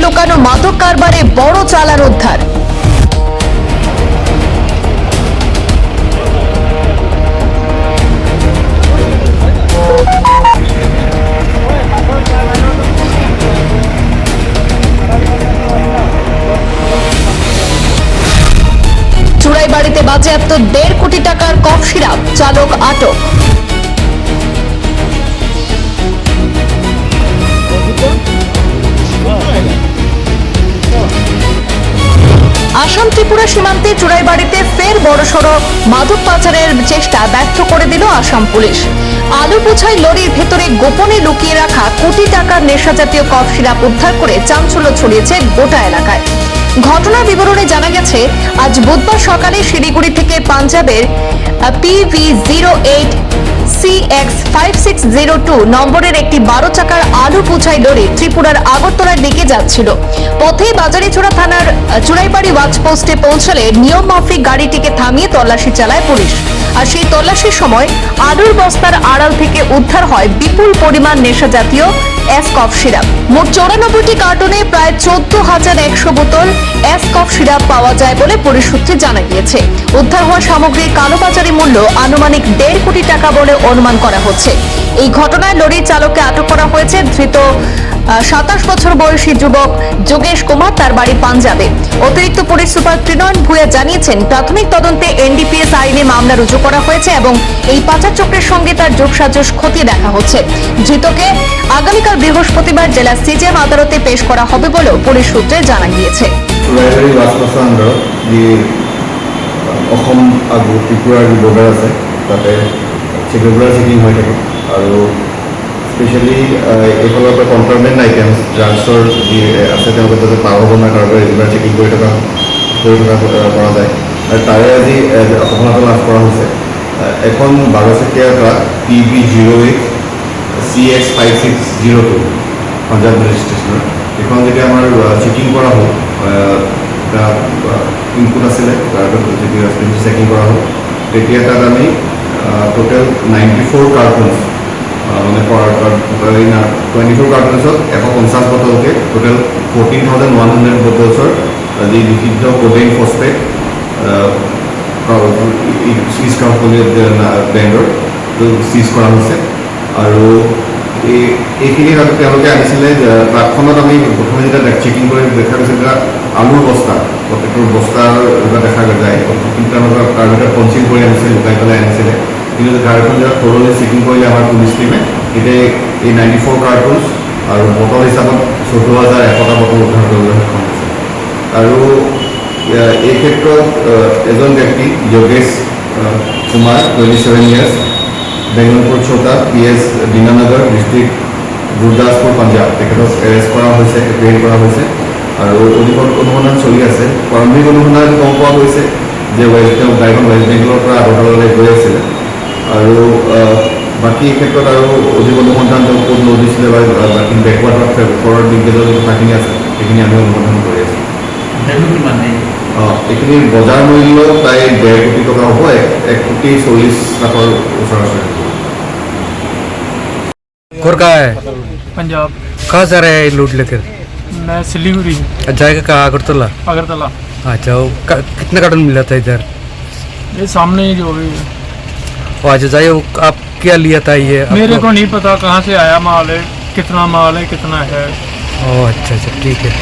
লুকানো মাদক কারবারে বড় চালান উদ্ধার। চুড়াইবাড়িতে বাজেয়াপ্ত 1.5 কোটি টাকার কফ সিরাপ, চালক আটক। আসাম ত্রিপুরা সীমান্তে চুড়াইবাড়িতে ফের বড়সড় মাদক পাচারের চেষ্টা ব্যর্থ করে দিল আসাম পুলিশ। আলু বোঝাই লরির ভেতরে গোপনে লুকিয়ে রাখা কোটি টাকার নেশাজাতীয় কফ সিরাপ উদ্ধার করে চাঞ্চল্য ছড়িয়েছে গোটা এলাকায়। ঘটনার বিবরণে জানা গেছে, আজ বুধবার সকালে শিলিগুড়ি থেকে পাঞ্জাবের PV08 CX5602 নম্বরের একটি 12 চাকার আলু বোঝাই লরি ত্রিপুরার আগরতলার দিকে যাচ্ছিল। পথে বাজারিছড়া থানার চুড়াইবাড়ি ওয়াচপোস্টে পৌঁছালে নিয়ম মাফিক গাড়িটিকে থামিয়ে তল্লাশি চালায় পুলিশ। আর সেই তল্লাশির সময় আলুর বস্তার আড়াল থেকে উদ্ধার হয় বিপুল পরিমাণ নেশাজাতীয় কফ সিরাপ। মোট 94টি কার্টনে প্রায় 14,100 বোতল কফ সিরাপ পাওয়া যায় বলে পুলিশ সূত্রে জানা গিয়েছে। উদ্ধার হওয়া সামগ্রীর কালোবাজারি মূল্য আনুমানিক 1.5 কোটি টাকা বলে অনুমান করা হচ্ছে। এই ঘটনায় লরির চালককে আটক করা হয়েছে। ধৃত 27 বছর বয়সী যুবক যোগেশ কুমার, তার বাড়ি পাঞ্জাবে। অতিরিক্ত পুলিশ সুপার ত্রিনয়ন ভূয়া জানিয়েছেন, প্রাথমিক তদন্তে NDPS আইনে মামলা রুজু করা হয়েছে এবং এই পাচার চক্রের সঙ্গে তার যোগসাজশ খতিয়ে দেখা হচ্ছে। ধৃতকে আগামীকাল বৃহস্পতিবার জেলা সিজিএম আদালতে পেশ করা হবে বলেও পুলিশ সূত্রে জানা গিয়েছে। অসম আৰু ত্ৰিপুৰাৰ যি বৰ্ডাৰ আছে তাতে ৰেগুলাৰ চেকিং হৈ থাকে আৰু স্পেচিয়েলি এইফালৰ পৰা কণ্ট্ৰবেণ্ড আইটেমছ ড্ৰাগছৰ যি আছে তেওঁলোকে যাতে পাৰ হ'ব নোৱাৰে তাৰ পৰা ৰেগুলাৰ চেকিং কৰি থকা কৰা যায়। আৰু তাৰে আজি সফলতা লাভ কৰা হৈছে এখন 12 চকীয়া ট্ৰাক PV08 CX5602 পাঞ্জাব ৰেজিষ্ট্ৰেশ্যনৰ। এইখন যেতিয়া আমাৰ চেকিং কৰা হ'ল, ইনপুট আছিলে যেতিয়া চেকিং কৰা হ'ল, তেতিয়া তাত আমি টোটেল 94 কাৰ্টুনছ মানে 24 কাৰ্টুনছত 150 বটলকৈ টোটেল 14,100 বটলছৰ যি নিষিদ্ধ কোডেইন ফচফেট চিজ ব্ৰেণ্ডৰ চিজ কৰা হৈছে। আৰু এইখিনি তেওঁলোকে আনিছিলে ট্ৰাকখনত। আমি প্ৰথমে যেতিয়া চেকিং কৰি দেখা গৈছে যে আলুৰ বস্তা, প্ৰত্যেকটোৰ বস্তাৰ দেখা যায়, কিন্তু তেওঁলোকে তাৰ ভিতৰত কনচিল কৰি আনিছিলে, লুকাই পেলাই আনিছিলে। কিন্তু গাড়ীখন যেতিয়া থৰলি চেকিং কৰিলে আমাৰ পুলিচ টিমে, তেতিয়া এই 94 কাৰ্টুনছ আৰু বটল হিচাপত 14,100টা বটল উদ্ধাৰ কৰিবলৈ সক্ষম হৈছে। আৰু এই ক্ষেত্ৰত এজন ব্যক্তি যোগেশ কুমাৰ 27 ইয়াৰ্ছ, বেংগলপুৰ চৌটা PS দীনানগৰ ডিষ্ট্ৰিক্ট গুৰদাসপুৰ পাঞ্জাব, তেখেতক এৰেষ্ট কৰা হৈছে, এপ্ৰিহেণ্ড কৰা হৈছে। আৰু অধিক অনুসন্ধান চলি আছে। প্ৰাৰম্ভিক অনুসন্ধান গম পোৱা গৈছে যে তেওঁ গাড়ীখন ৱেষ্ট বেংগলৰ পৰা আগৰতলালৈ গৈ আছিলে। আৰু বাকী এই ক্ষেত্ৰত আৰু অধিক অনুসন্ধান তেওঁ ক'ত লৈ দিছিলে বা বাকী বেকৱাৰ্ডৰ ওপৰৰ দিগদাৰ কথাখিনি আছে, সেইখিনি আমি অনুসন্ধান কৰি আছোঁ। এইখিনিৰ বজাৰ মূল্য প্ৰায় 1.5 কোটি টকা হ'ব, 1,40,00,000 ওচৰা-ওচৰি। का है पंजाब। कहाँ से आ रहे हैं लूट लेकर? मैं सिलीगुड़ी। जाएगा कहाँ? अगरतला। अगरतला। अच्छा, वो कितना कार्टन मिला था इधर? ये सामने ही जो भी है। अच्छा जाइए, आप क्या लिया था ये? मेरे को नहीं पता कहाँ से आया माल है, कितना माल है, कितना है। ओह अच्छा, ठीक है।